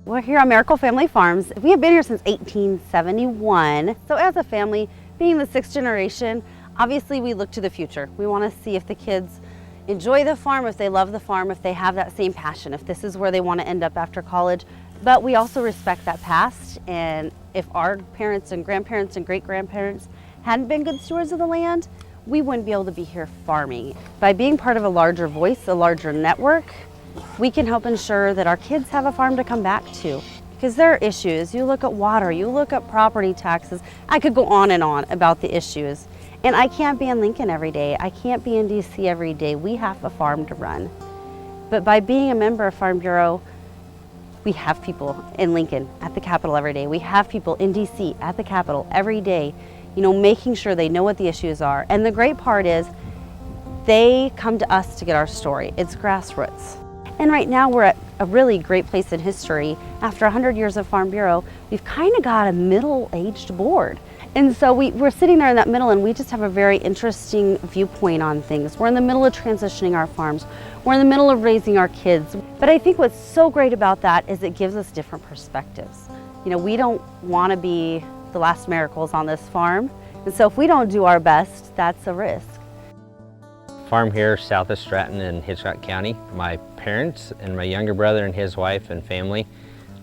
We're here on Miracle Family Farms. We have been here since 1871. So as a family, being the sixth generation, obviously we look to the future. We want to see if the kids enjoy the farm, if they love the farm, if they have that same passion, if this is where they want to end up after college. But we also respect that past, and if our parents and grandparents and great-grandparents hadn't been good stewards of the land, we wouldn't be able to be here farming. By being part of a larger voice, a larger network, we can help ensure that our kids have a farm to come back to. Because there are issues. You look at water, you look at property taxes. I could go on and on about the issues. And I can't be in Lincoln every day. I can't be in DC every day. We have a farm to run. But by being a member of Farm Bureau, we have people in Lincoln at the Capitol every day. We have people in DC at the Capitol every day, making sure they know what the issues are. And the great part is they come to us to get our story. It's grassroots. And right now we're at a really great place in history. After 100 years of Farm Bureau, we've kind of got a middle-aged board. And so we're sitting there in that middle, and we just have a very interesting viewpoint on things. We're in the middle of transitioning our farms. We're in the middle of raising our kids. But I think what's so great about that is it gives us different perspectives. We don't want to be the last miracles on this farm. And so if we don't do our best, that's a risk. Farm here south of Stratton in Hitchcock County. My parents and my younger brother and his wife and family,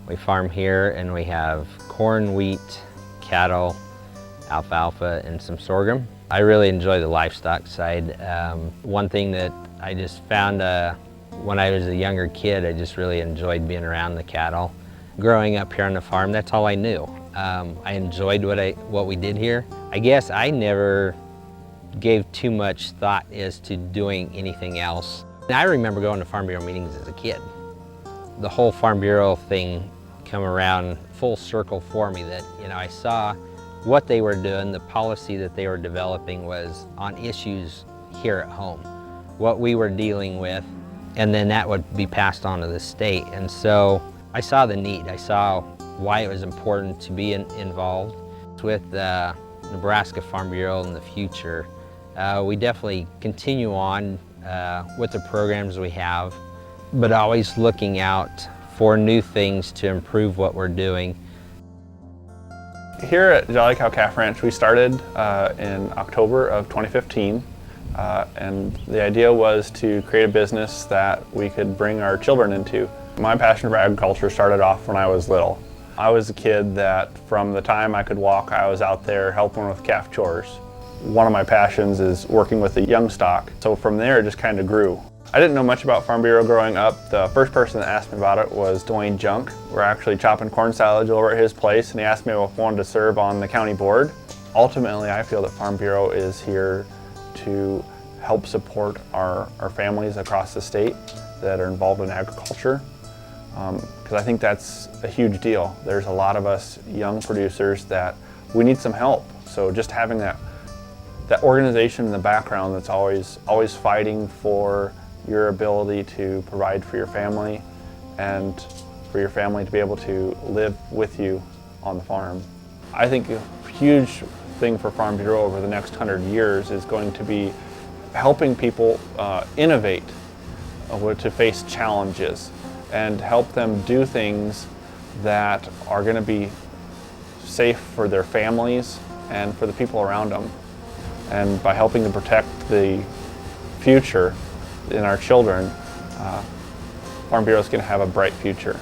we farm here, and we have corn, wheat, cattle, alfalfa, and some sorghum. I really enjoy the livestock side. One thing that I just found when I was a younger kid, I just really enjoyed being around the cattle. Growing up here on the farm, that's all I knew. I enjoyed what we did here. I guess I never gave too much thought as to doing anything else. I remember going to Farm Bureau meetings as a kid. The whole Farm Bureau thing come around full circle for me, that I saw what they were doing, the policy that they were developing was on issues here at home, what we were dealing with, and then that would be passed on to the state. And so I saw the need. I saw why it was important to be involved with the Nebraska Farm Bureau in the future. We definitely continue on with the programs we have, but always looking out for new things to improve what we're doing. Here at Jolly Cow Calf Ranch, we started in October of 2015, and the idea was to create a business that we could bring our children into. My passion for agriculture started off when I was little. I was a kid that from the time I could walk, I was out there helping with calf chores. One of my passions is working with the young stock, so from there it just kind of grew. I didn't know much about Farm Bureau growing up. The first person that asked me about it was Dwayne Junk. We're actually chopping corn silage over at his place, and he asked me if I wanted to serve on the county board. Ultimately, I feel that Farm Bureau is here to help support our families across the state that are involved in agriculture, because I think that's a huge deal. There's a lot of us young producers that we need some help. So just having that organization in the background that's always fighting for your ability to provide for your family and for your family to be able to live with you on the farm. I think a huge thing for Farm Bureau over the next 100 years is going to be helping people innovate to face challenges and help them do things that are going to be safe for their families and for the people around them. And by helping to protect the future in our children, Farm Bureau is going to have a bright future.